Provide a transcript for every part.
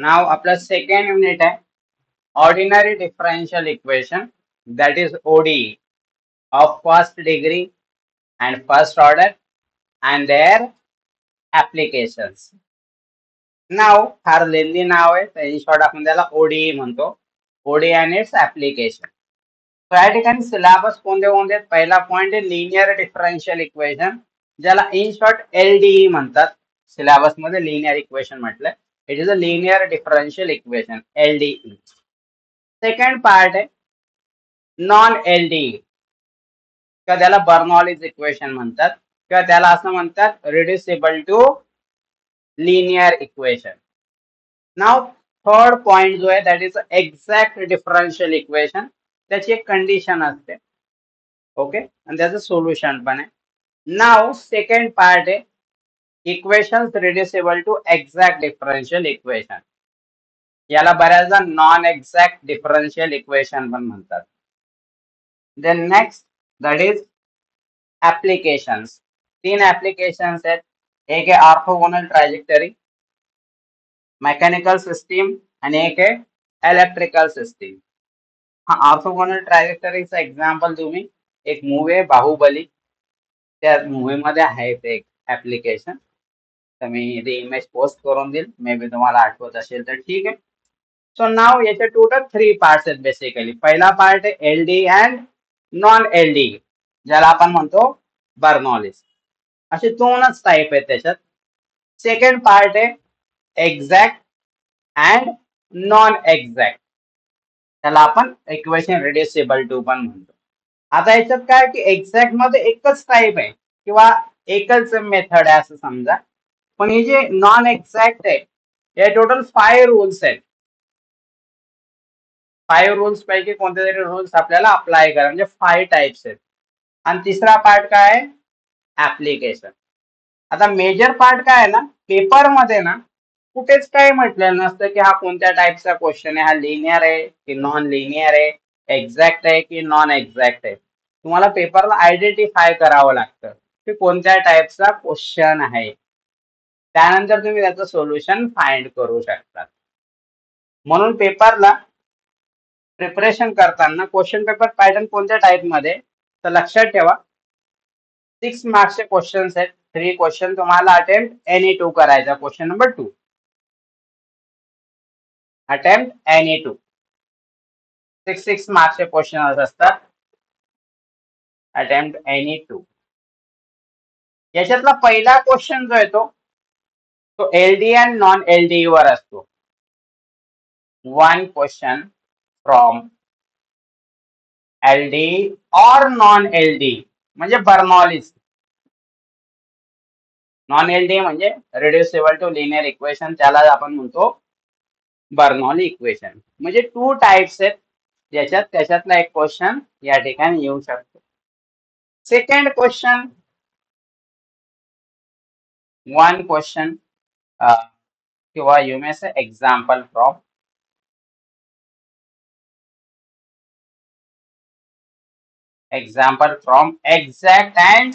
नाव आपलं second unit आहे ordinary differential equation that is ODE of first degree and first order and their applications. नाव फार लेंदी नाव आहे तर in short आपण त्याला ODE म्हणतो. ODE and its application. तर या ठिकाणी सिलेबस कोणते कोणते आहेत? पहिला पॉइंट आहे लिनियर डिफरन्शियल इक्वेशन ज्याला इन शॉर्ट LDE म्हणतात. सिलेबस मध्ये लिनियर इक्वेशन म्हटलं. It is a linear differential equation LDE. Second part आहे नॉन LDE किंवा त्याला बर्नॉलीज इक्वेशन म्हणतात किंवा त्याला असं म्हणतात रिड्युसिबल टू लिनियर इक्वेशन. नाव थर्ड पॉइंट जो आहे that is exact differential equation. त्याची एक कंडिशन असते ओके आणि त्याचं सोल्युशन पण आहे. नाव सेकंड पार्ट आहे equations reducible to exact differential equation. याला बऱ्याचदा नॉन एक्झॅक्ट डिफरन्शियल इक्वेशन पण म्हणतात. Then next that is applications. तीन ऍप्लिकेशन्स आहेत. एक आहे ऑर्थोगोनल ट्रॅजेक्टरी, मेकॅनिकल सिस्टीम आणि एक आहे इलेक्ट्रिकल सिस्टीम. हा ऑर्थोगोनल ट्रॅजेक्टरीचा एक्झाम्पल तुम्ही एक मूवी आहे बाहुबली त्या मूवी मध्ये आहे ते एक ऍप्लिकेशन. तर मी ते इमेज पोस्ट करून देईल मे बी तुम्हाला आठवत असेल तर ठीक आहे. सो नाव याचे टोटल 3 पार्ट्स आहेत बेसिकली. पहिला पार्ट आहे LDE अँड नॉन LDE ज्याला आपण म्हणतो बर्नॉलीज. असे दोनच टाईप आहेत त्याच्यात. सेकंड पार्ट आहे एक्झॅक्ट अँड नॉन एक्झॅक्ट त्याला आपण इक्वेशन रिड्युसिबल टू पण म्हणतो. आता याच्यात काय की एक्झॅक्ट मध्ये एकच टाईप आहे किंवा एकच मेथड आहे असं समजा. पण हे जे नॉन एक्झॅक्ट आहे हे टोटल 5 रूल्स आहेत. 5 रूल्स पैकी कोणते तरी रूल्स आपल्याला अप्लाय करा म्हणजे 5 टाइप्स आहेत. आणि तिसरा पार्ट काय आहे ऍप्लिकेशन. आता मेजर पार्ट काय आहे ना पेपर मध्ये ना कुठेच काही म्हटलेलं नसतं की हा कोणत्या टाइपचा क्वेश्चन आहे, हा लिनियर आहे की नॉन लिनियर आहे, एक्झॅक्ट आहे की नॉन एक्झॅक्ट आहे. तुम्हाला पेपरला आयडेंटिफाय करावं लागतं की कोणत्या टाइपचा क्वेश्चन आहे. त्यानंतर तुम्ही त्याचं सोल्युशन फाइंड करू शकता. म्हणून पेपरला प्रिपरेशन करताना क्वेश्चन पेपर पॅटर्न कोणत्या टाइप मध्ये तर लक्षात ठेवा 6 मार्क्सचे क्वेश्चन्स आहेत. 3 क्वेश्चन तुम्हाला अटेम्प्ट एनी 2 करायचा. क्वेश्चन नंबर 2 अटेम्प्ट एनी 2 6 मार्क्सचे क्वेश्चन असतात. अटेम्प्ट एनी 2 याच्यातला पहिला क्वेश्चन जो येतो तो LDE आणि नॉन LDE वर असतो. वन क्वेश्चन फ्रॉम LDE और नॉन LDE म्हणजे बर्नॉलीज. नॉन LDE म्हणजे रिड्युसिबल टू लिनियर इक्वेशन त्याला आपण म्हणतो बर्नॉली इक्वेशन. म्हणजे 2 टाइप्स आहेत ज्याच्यात त्याच्यातला एक क्वेश्चन या ठिकाणी येऊ शकतो. सेकंड क्वेश्चन वन क्वेश्चन किंवा you may say example from exact and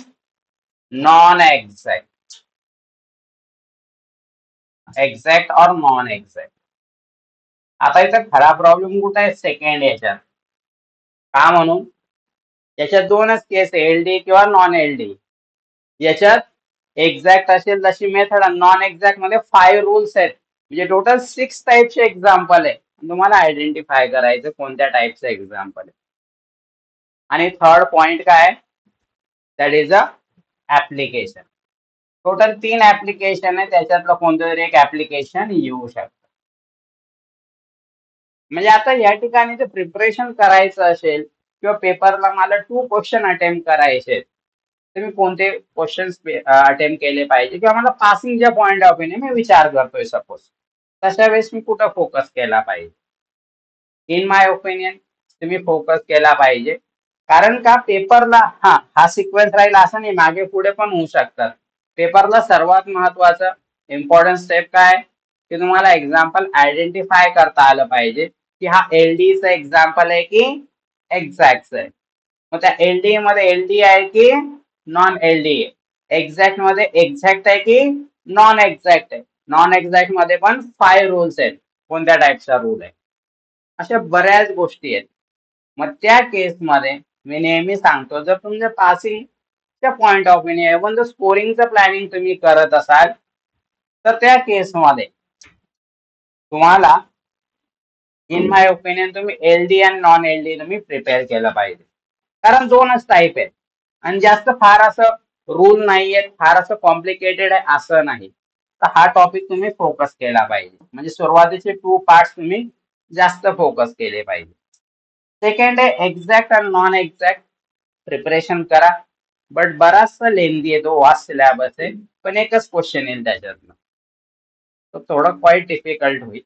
non exact. Exact और नॉन एक्झॅक्ट. आता इथं खरा प्रॉब्लेम कुठे आहे सेकंड याच्यात. का म्हणून याच्यात दोनच केस आहे LDE किंवा नॉन LDE. याच्यात एक्झॅक्ट असेल तशी मेथड आणि नॉन एक्झॅक्ट मध्ये 5 रूल्स आहेत म्हणजे टोटल 6 टाइपचे एक्झाम्पल आहे. तुम्हाला आयडेंटिफाय करायचं कोणत्या टाइपचं एक्झाम्पल आहे. आणि थर्ड पॉइंट काय that is a application. Total 3 application आहे त्याच्यातलं कोणतं तरी एक ऍप्लिकेशन येऊ शकतं. म्हणजे आता या ठिकाणी जर प्रिपरेशन करायचं असेल किंवा पेपरला मला 2 क्वेश्चन अटेम्प्ट करायचे तर मी कोणते क्वेश्चन अटेम्प्ट केले पाहिजे किंवा मला पासिंगच्या पॉइंट ऑफ व्ह्यूने मी विचार करतोय सपोज तशा वेळेस मी कुठं फोकस केला पाहिजे. इन माय ओपिनियन तुम्ही फोकस केला पाहिजे. कारण का पेपरला हा सिक्वेन्स राहील असं नाही, मागे पुढे पण होऊ शकतात. पेपरला सर्वात महत्वाचं इम्पॉर्टंट स्टेप काय की तुम्हाला एक्झाम्पल आयडेंटिफाय करता आलं पाहिजे की हा LDEचा एक्झाम्पल आहे की एक्झॅक्ट आहे. मग त्या LDE मध्ये LDE आहे की नॉन LDE. एक्झॅक्ट मध्ये एक्झॅक्ट आहे की नॉन एक्झॅक्ट आहे. नॉन एक्झॅक्ट मध्ये पण 5 रूल्स आहेत. कोणत्या टाईपचा रूल आहे. अशा बऱ्याच गोष्टी आहेत. मग त्या केसमध्ये मी नेहमी सांगतो, जर तुमच्या पासिंगच्या पॉइंट ऑफ व्ह्यूने इव्हन जर स्कोरिंगचं प्लॅनिंग तुम्ही करत असाल तर त्या केसमध्ये तुम्हाला इन माय ओपिनियन तुम्ही एलडी आणि नॉन एलडी तुम्ही प्रिपेअर केलं पाहिजे. कारण दोनच टाईप आहेत आणि जास्त फार असं रूल नाहीये, फार असं कॉम्प्लिकेटेड आहे असं नाही. तर हा टॉपिक तुम्ही फोकस केला पाहिजे. म्हणजे सुरुवातीचे 2 पार्ट्स तुम्ही जास्त फोकस केले पाहिजे. सेकंड आहे एक्झॅक्ट आणि नॉन एक्झॅक्ट प्रिपरेशन करा. बट बराचसा लेंदी आहे, तो वास्ट सिलेबस आहे, पण एकच क्वेश्चन येईल त्याच्यातनं. तो थोडं क्वाईट डिफिकल्ट होईल.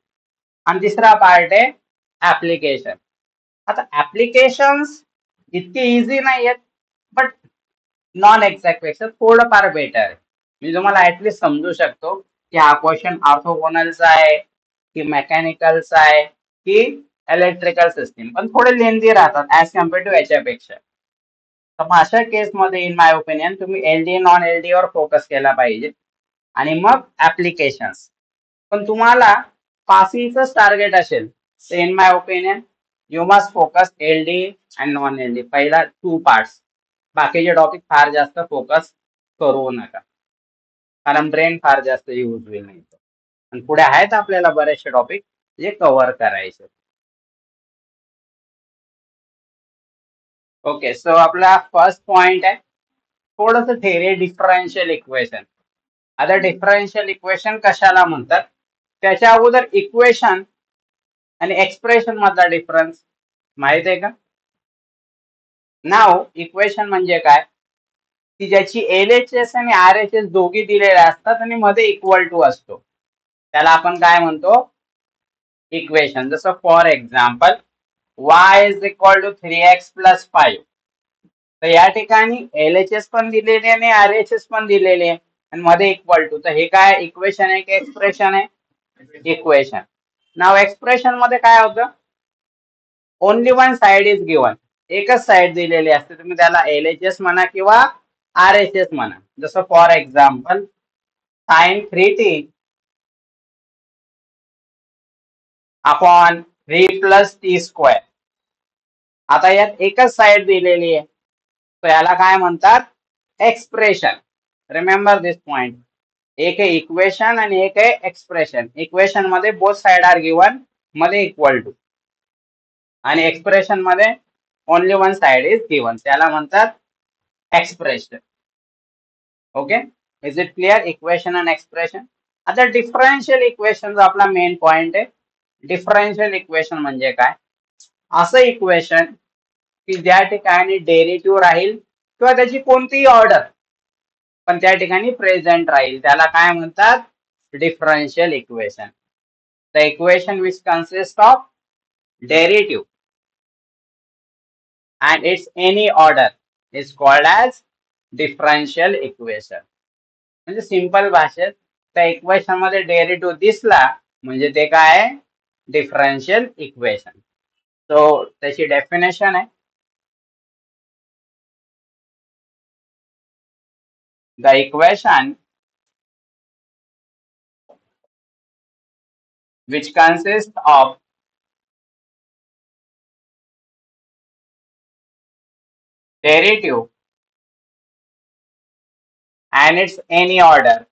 आणि तिसरा पार्ट आहे ऍप्लिकेशन. आता ऍप्लिकेशन्स इतके इझी नाही आहेत, बट नॉन एक्झॅक्ट पेक्षा थोडंफार बेटर आहे. मी तुम्हाला ऍटलीस्ट समजू शकतो की हा क्वेश्चन ऑर्थोगोनलचा आहे की मेकॅनिकलचा आहे की इलेक्ट्रिकल सिस्टीम, पण थोडे लेंदी राहतात ऍज कम्पेअर टू याच्यापेक्षा. तर मग अशा केसमध्ये इन माय ओपिनियन तुम्ही एलडी नॉन एलडी वर फोकस केला पाहिजे आणि मग ऍप्लिकेशन्स. पण तुम्हाला पासिंगच टार्गेट असेल तर in my opinion you must focus LD and non LD, पहिला 2 पार्ट्स. बाकीचे टॉपिक फार जास्त फोकस करू नका, कारण ब्रेन फार जास्त यूज होईल नाही. आणि पुढे आहेत आपल्याला बरेचसे टॉपिक जे कव्हर करायचे. ओके, सो आपला फर्स्ट पॉइंट आहे थोडंसं थेरी डिफरन्शियल इक्वेशन. आता डिफरन्शियल इक्वेशन कशाला म्हणतात, त्याच्या अगोदर इक्वेशन आणि एक्सप्रेशन मधला डिफरन्स माहित आहे का? नाव इक्वेशन म्हणजे काय, की ज्याची एलएचएस आणि आरएचएस दोघी दिलेल्या असतात आणि मध्ये इक्वल टू असतो, त्याला आपण काय म्हणतो, इक्वेशन. जसं for example y is equal to 3x plus 5. तर या ठिकाणी एलएचएस पण दिलेले आणि आरएचएस पण दिलेले आणि मध्ये इक्वल टू. तर हे काय इक्वेशन आहे की एक्सप्रेशन आहे? इक्वेशन. नाव एक्सप्रेशन मध्ये काय होतं, only one side is given, एकच साइड दिलेली असते, तुम्ही त्याला एलएचएस म्हणा किंवा आरएचएस म्हणा. जसं for example sine 3t upon 3 plus t square. आता यात एकच साइड दिलेली आहे, तर याला काय म्हणतात, एक्सप्रेशन. रिमेंबर दिस पॉइंट. एक आहे इक्वेशन आणि एक आहे एक्सप्रेशन. इक्वेशन मध्ये बोथ साइड आर गिवन, मध्ये इक्वल टू, आणि एक्सप्रेशन मध्ये only one side is given, त्याला म्हणतात expression. Okay, is it clear? Equation आणि एक्सप्रेशन. आता डिफरन्शियल इक्वेशन आपला मेन पॉइंट आहे. डिफरन्शियल इक्वेशन म्हणजे काय, असं इक्वेशन की ज्या ठिकाणी डेरिव्हेटिव्ह राहील किंवा त्याची कोणतीही ऑर्डर पण त्या ठिकाणी प्रेझेंट राहील, त्याला काय म्हणतात, differential equation. The equation which consist of derivative and its any order is called as differential equation. म्हणजे सिंपल भाषेत त्या इक्वेशन मध्ये डेरिव्हेटिव्ह दिसला म्हणजे ते काय आहे, डिफरन्शियल इक्वेशन. सो त्याची डेफिनेशन आहे, the equation which consists of derivative and its any order,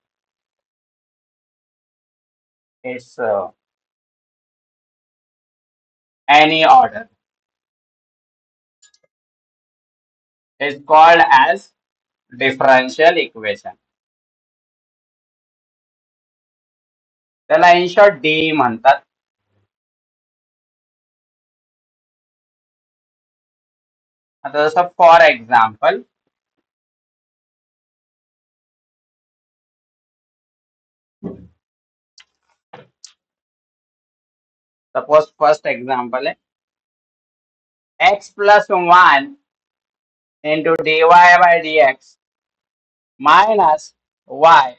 its any order is called as differential equation. त्याला इन शॉर्ट डी म्हणतात. आता जसं for example suppose first example है x plus 1 into dy by dx minus y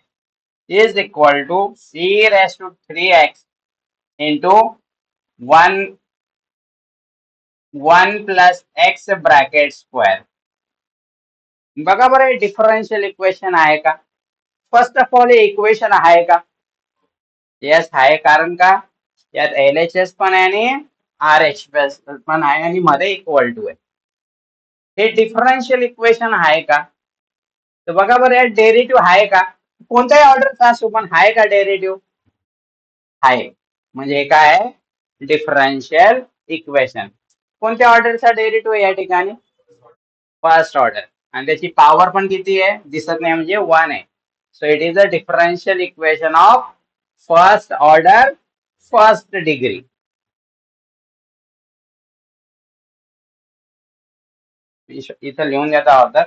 is equal to e raised to 3x into 1 plus x bracket square. बघा बरं, differential equation आहे का? First of all हे equation आहे का? Yes आहे. कारण का, यात LHS पण आहे आणि RHS पण आहे आणि मध्ये इक्वल टू आहे. हे डिफरन्शियल इक्वेशन आहे का? तर बघा बरं, यात डेरिव्हेटिव्ह आहे का? कोणत्याही ऑर्डरचा असो पण आहे का डेरिव्हेटिव्ह? आहे. म्हणजे हे काय आहे? Differential equation. कोणत्या ऑर्डरचा डेरिव्हेटिव्ह आहे या ठिकाणी? First order. आणि त्याची पॉवर पण किती आहे? दिसत नाही म्हणजे 1 आहे. So it is a differential equation of first order first degree. इथं लिहून देता होतं,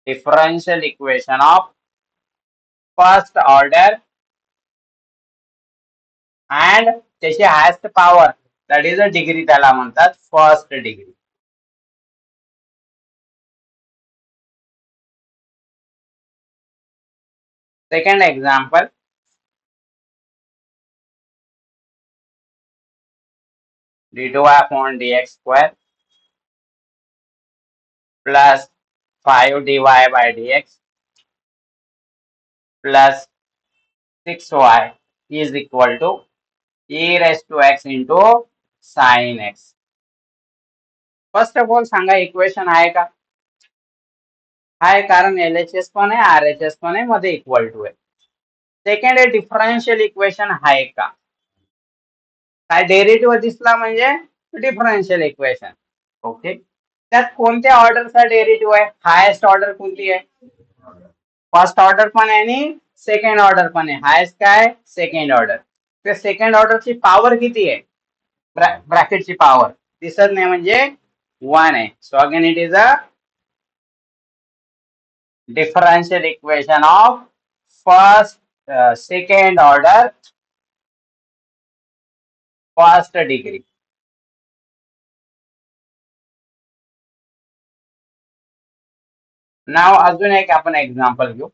differential equation of first order and त्याची highest power that is a degree, त्याला म्हणतात first degree. Second example, d2y upon dx square plus 5 dy by dx plus 6y is equal to e raised to x into sin x. First of all सांगा, equation आहे का? आहे, कारण LHS पण आहे, RHS पण आहे, मध्ये इक्वल टू आहे. सेकंड आहे, डिफरन्शियल इक्वेशन आहे का? काय डेरिव्हेटिव्ह दिसला म्हणजे डिफरन्शियल इक्वेशन. ओके. त्यात कोणत्या ऑर्डरचा डेरिव्हेटिव्ह आहे? हायेस्ट ऑर्डर कोणती आहे? फर्स्ट ऑर्डर पण आहे आणि सेकंड ऑर्डर पण आहे. हायेस्ट काय? Second order. त्या सेकंड ऑर्डरची पॉवर किती आहे? ब्रॅकेटची पॉवर दिसत नाही म्हणजे 1 आहे. So again it is a differential equation of first second order first degree. नाव अजून एक आपण एक्झाम्पल घेऊ.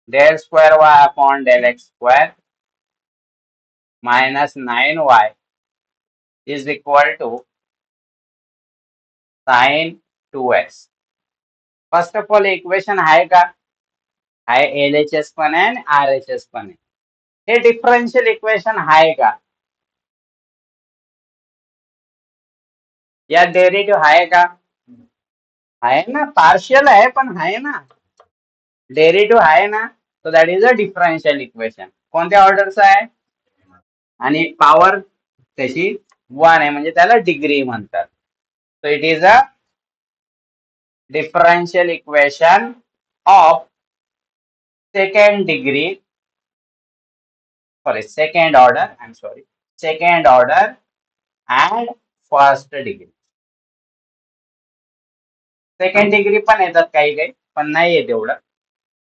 del square y upon del x square minus 9y is equal to sin 2x. First of all equation आहे का? आहे, LHS पण आहे आणि RHS पण आहे. हे डिफरन्शियल इक्वेशन आहे का? या डेरिव्हेटिव्ह आहे का? आहे ना, पार्शियल आहे पण आहे ना, डेरिव्हेटिव्ह आहे ना. So that is a differential equation. कोणत्या ऑर्डरचा आहे? आणि पॉवर त्याची 1 आहे म्हणजे त्याला डिग्री म्हणतात. So it is a differential equation of second degree, second order, I am sorry, second order and first degree. Second degree पण येतात काही काही, पण नाही येत एवढं.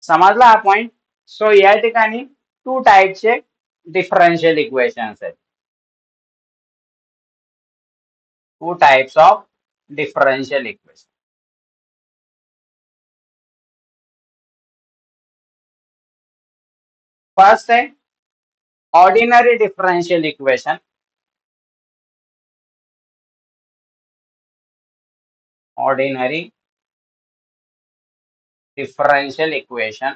समजला हा पॉइंट? सो या ठिकाणी 2 टाईपचे डिफरन्शियल इक्वेशन्स आहेत. 2 types of differential equation. First है ordinary differential equation. Ordinary differential equation,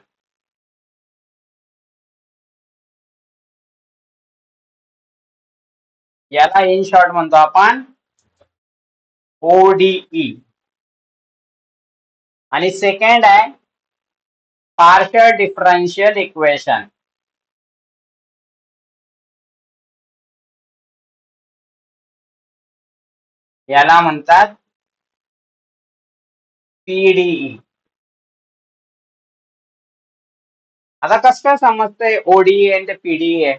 याला इन शॉर्ट म्हणतो आपण ODE. आणि सेकंड आहे पार्शियल डिफरेंशियल इक्वेशन. याला म्हणतात PDE. आता कसं काय समजतंय ODE आणि PDE आहे?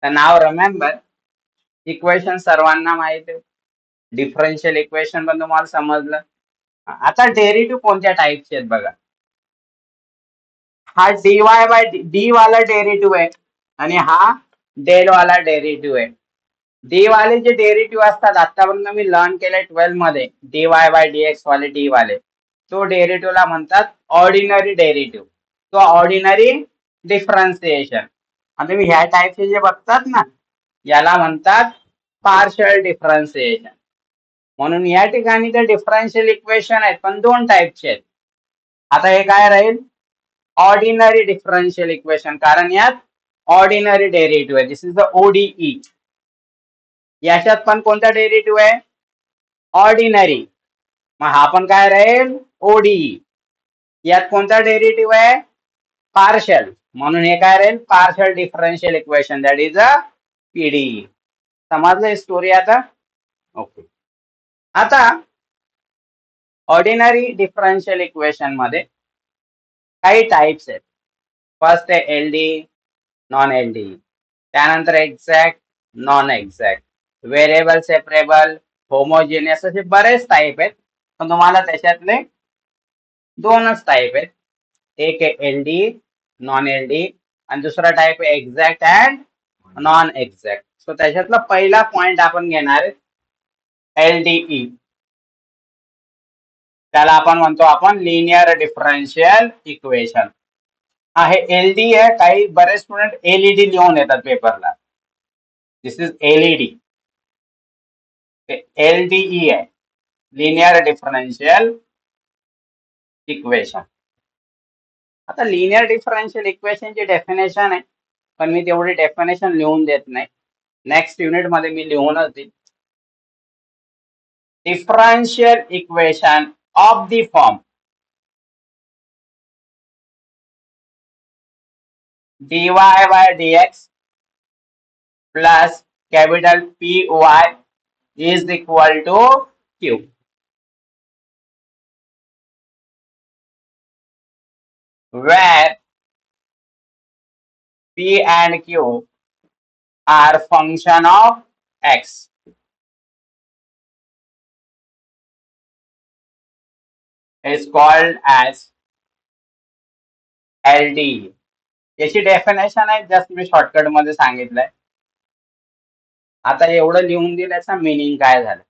तर नाव रिमेंबर, इक्वेशन सर्वांना माहिती आहे, डिफरेंशियल इक्वेशन पण तुम्हाला समजलं. आता डेरिव्हेटिव्ह कोणत्या टाइपचे आहेत बघा. हा dy बाय डी वाला डेरिव्हेटिव्ह आहे आणि हा डेल वाला डेरिव्हेटिव्ह आहे. डी वाले जे डेरिव्हेटिव्ह असतात, आतापर्यंत मी लर्न केले 12 मध्ये, dy बाय dx वाले डी वाले, तो डेरिव्हेटिव्हला म्हणतात ऑर्डिनरी डेरिव्हेटिव्ह. तो ऑर्डिनरी डिफरन्सिएशन. आणि तुम्ही ह्या टाइपचे जे बघतात ना, याला म्हणतात पार्शियल डिफरन्सिएशन. म्हणून या ठिकाणी ते डिफरन्शियल इक्वेशन आहेत पण 2 टाइपचे आहेत. आता हे काय राहील, ऑर्डिनरी डिफरन्शियल इक्वेशन, कारण यात ऑर्डिनरी डेरिव्हेटिव्ह आहे. दिस इज द ओडीई. याच्यात पण कोणता डेरिव्हेटिव्ह आहे, ऑर्डिनरी. मग हा पण काय राहील, ओडीई. यात कोणता डेरिव्हेटिव्ह आहे, पार्शल, म्हणून हे काय राहील, partial differential equation, that is a PDE. समजलं स्टोरी आता? ओके. आता ऑर्डिनरी डिफरन्शियल इक्वेशन मध्ये काही टाइप्स आहेत. फर्स्ट आहे एलडी, नॉन एलडी, त्यानंतर exact, non exact, variable separable, homogeneous, असे बरेच टाईप आहेत. पण तुम्हाला त्याच्यातले दोनच टाईप आहेत. एक आहे एलडी, नॉन एलडी, आणि दुसरा टाईप आहे exact and non exact. So त्याच्यातला पहिला पॉइंट आपण घेणार आहे एलडीई. त्याला आपण म्हणतो आपण लिनियर डिफरन्शियल इक्वेशन. आहे एलडी आहे, काही बरेच स्टुडंट एलईडी लिहून येतात पेपरला. दिस इज एलईडी. एलडीई आहे, लिनियर डिफरन्शियल इक्वेशन. आता लिनियर डिफरन्शियल इक्वेशनची डेफिनेशन आहे, पण मी तेवढी डेफिनेशन लिहून देत नाही. नेक्स्ट युनिट मध्ये मी लिहूनच देईन. Differential equation of the form dy by dx plus capital Py is equal to q. Where P and Q are function of x. Is called as LDE. याची definition आहे, just मी shortcut मध्ये सांगितलंय. आता एवढं लिहून दिल्याचा मिनिंग काय झालं.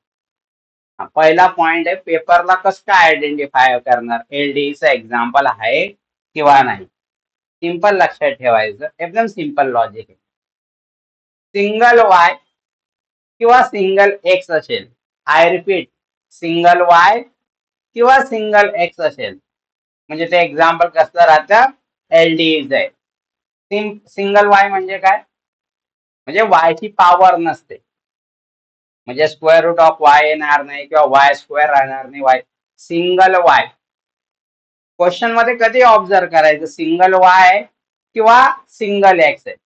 पहिला पॉइंट आहे, पेपरला कसं काय आयडेंटिफाय करणार एलडीईचं एक्झाम्पल आहे किंवा नाही. सिंपल लक्षात ठेवायचं, एकदम सिंपल लॉजिक आहे. सिंगल वाय किंवा सिंगल एक्स असेल, आय रिपीट, सिंगल वाय किंवा सिंगल एक्स असेल, म्हणजे ते एक्झाम्पल कसं राहतं, एलडीईच आहे. सिंगल वाय म्हणजे काय, म्हणजे वायची पॉवर नसते, म्हणजे स्क्वेअर रूट ऑफ वाय येणार नाही किंवा वाय स्क्वेअर राहणार नाही. Y single Y. क्वेश्चन मध्ये कधी ऑब्झर्व करायचं, सिंगल वाय किंवा सिंगल एक्स आहे.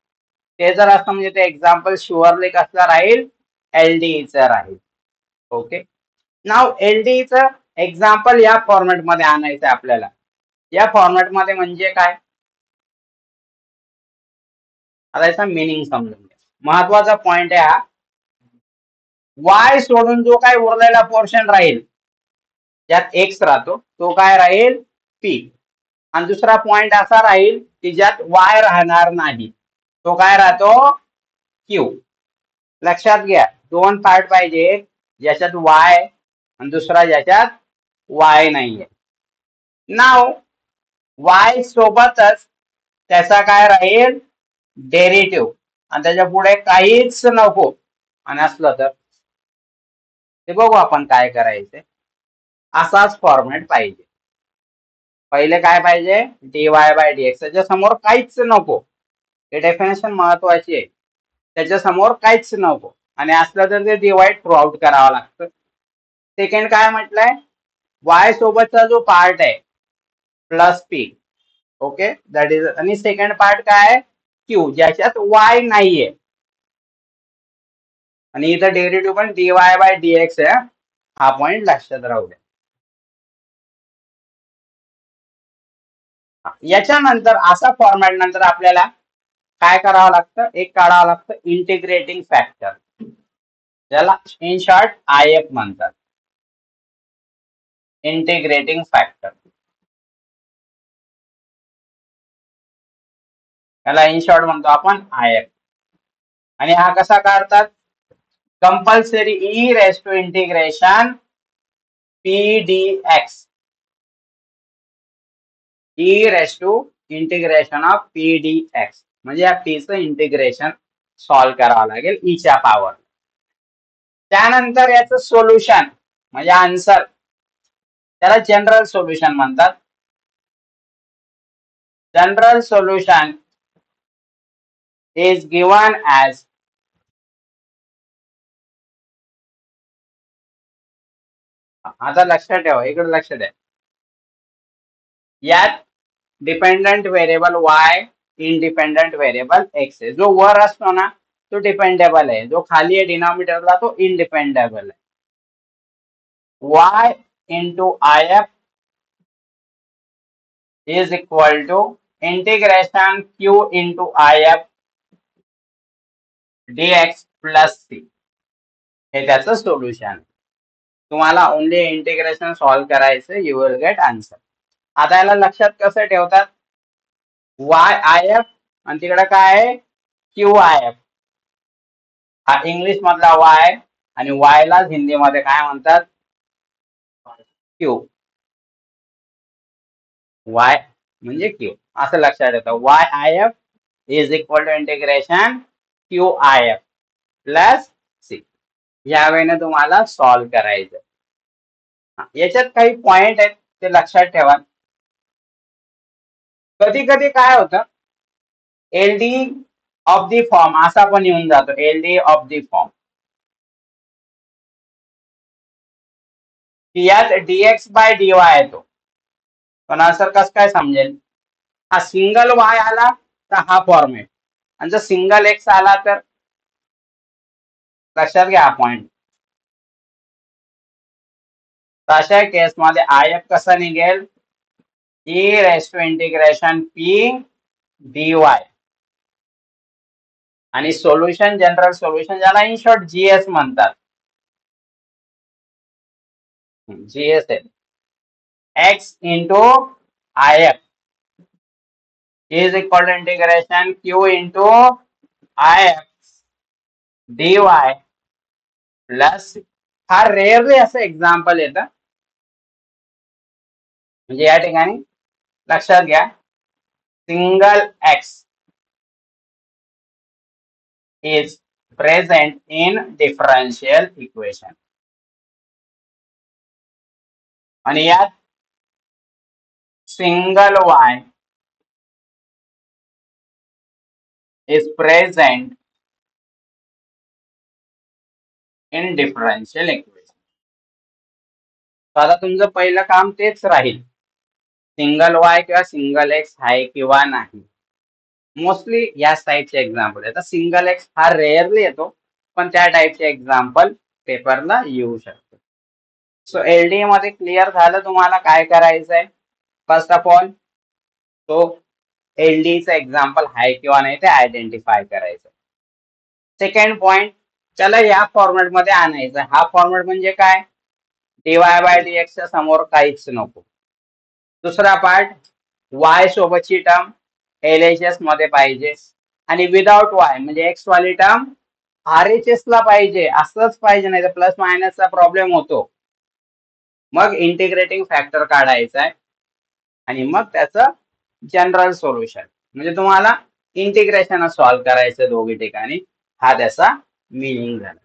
ते जर असं म्हणजे ते एक्झाम्पल शुअरली कसं राहील, एलडीईचं राहील. ओके. नाव एलडीईचं एक्झाम्पल या फॉर्मॅट मध्ये आणायचं आपल्याला. या फॉर्मॅट मध्ये म्हणजे काय, आता याचा मिनिंग समजून घ्या. महत्वाचा पॉइंट आहे हा. वाय सोडून जो काय उरलेला पोर्शन राहील, ज्यात एक्स राहतो, तो काय राहील, पी. आणि दुसरा पॉइंट असा राहील की ज्यात वाय राहणार नाही, तो काय राहतो, क्यू. लक्षात घ्या, दोन पार्ट पाहिजे, ज्याच्यात वाय आणि दुसरा ज्याच्यात वाय नाहीये. नाव वाय सोबतच त्याचा काय राहील, डेरिव्हेटिव्ह, आणि त्याच्या पुढे काहीच नको आणि असलं तर ते बघू आपण काय करायचं. असाच फॉर्मॅट पाहिजे. पहिले काय पाहिजे, dy बाय dx, त्याच्या समोर काहीच नको. हे डेफिनेशन महत्वाची आहे, त्याच्या समोर काहीच नको, आणि असलं तर ते डिवाइड थ्रू आउट करावं लागतं. सेकंड काय म्हटलंय, वाय सोबतचा जो पार्ट आहे plus P. Okay, that is. आणि सेकंड पार्ट काय, क्यू, ज्याच्यात वाय नाहीये. आणि इथं डेरिव्हेटिव्ह पण dy बाय dx आहे. हा पॉइंट लक्षात राहू द्या. याच्यानंतर असा फॉर्मॅट नंतर आपल्याला काय करावं लागतं, एक काढावं लागतं इंटिग्रेटिंग फॅक्टर, ज्याला इन शॉर्ट आयएफ म्हणतात. इंटिग्रेटिंग फॅक्टर, याला इन शॉर्ट म्हणतो आपण आयएफ. आणि हा कसा काढतात, compulsory e raise to integration P dx, e raise to integration of P dx, म्हणजे या पीचं इंटिग्रेशन सॉल्व्ह करावं लागेल ईच्या पॉवर. त्यानंतर याचं सोल्युशन म्हणजे आन्सर, त्याला जनरल सोल्युशन म्हणतात. General solution is given as आता लक्षात ठेवा, इकडे लक्ष द्या. यात dependent variable y, independent variable x आहे. जो वर असतो ना तो डिपेंडेबल आहे, जो खाली आहे डिनॉमिनेटरला तो इंडिपेंडेबल आहे. y into if is equal to integration q into if dx plus c. हे त्याचं सोल्युशन. तुम्हाला ओनली इंटिग्रेशन सॉल्व्ह करायचं, यू विल गेट आन्सर. आता याला लक्षात कसं ठेवतात, वाय आय एफ आणि तिकडे काय आहे क्यू आय एफ. हा इंग्लिश मधला वाय आणि वाय ला हिंदीमध्ये काय म्हणतात, क्यू. वाय म्हणजे क्यू असं लक्षात येतं. Y I F is equal to integration Q I F plus C. यावेळेने तुम्हाला सॉल्व्ह करायचं. याच्यात काही पॉइंट आहेत ते लक्षात ठेवा. कधी कधी काय होतं, एलडी ऑफ दी फॉर्म असा पण येऊन जातो, एलडी ऑफ दी फॉर्म. यात डीएक्स बाय डीवाय येतो, पण सर कसं काय समजेल. हा सिंगल वाय आला तर हा फॉर्मेट, आणि जर सिंगल एक्स आला तर लक्षात घ्या हा पॉइंट. तशा केसमध्ये आय एफ कसा निघेल, e raise to integration p d y. आणि सोल्युशन, जनरल सोल्युशन ज्याला इन शॉर्ट जीएस म्हणतात, जीएस आहे x into I F is equal to integration q into I F d y plus. हा rarely असं example येतं, म्हणजे या ठिकाणी लक्षात घ्या, single x is present in differential equation. आणि यात single y is present in differential equation. तर आता तुमचं पहिलं काम तेच राहील, सिंगल y किंवा सिंगल x आहे किंवा नाही. मोस्टली या टाईपचे एक्झाम्पल येतात. सिंगल एक्स हा रेअरली येतो, पण त्या टाईपचे एक्झाम्पल पेपरला येऊ शकतो. सो एलडी मध्ये क्लिअर झालं तुम्हाला काय करायचं आहे. फर्स्ट ऑफ ऑल तो एलडीचं एक्झाम्पल आहे किंवा नाही ते आयडेंटिफाय करायचं. सेकंड पॉइंट, त्याला या फॉर्मॅट मध्ये आणायचं. हा फॉर्मॅट म्हणजे काय, डीवाय बाय डीएक्स च्या समोर काहीच नको. दुसरा पार्ट, वाय सोबतची टर्म एलएचएस मध्ये पाहिजे, आणि विदाउट वाय म्हणजे एक्स वाली टर्म आरएचएस ला पाहिजे. असंच पाहिजे, नाही तर प्लस मायनसचा प्रॉब्लेम होतो. मग इंटिग्रेटिंग फॅक्टर काढायचा आहे आणि मग त्याचं जनरल सोल्युशन, म्हणजे तुम्हाला इंटिग्रेशन सॉल्व्ह करायचं दोघी ठिकाणी. हा त्याचा मिनिंग झाला.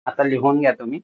आता लिहून घ्या तुम्ही.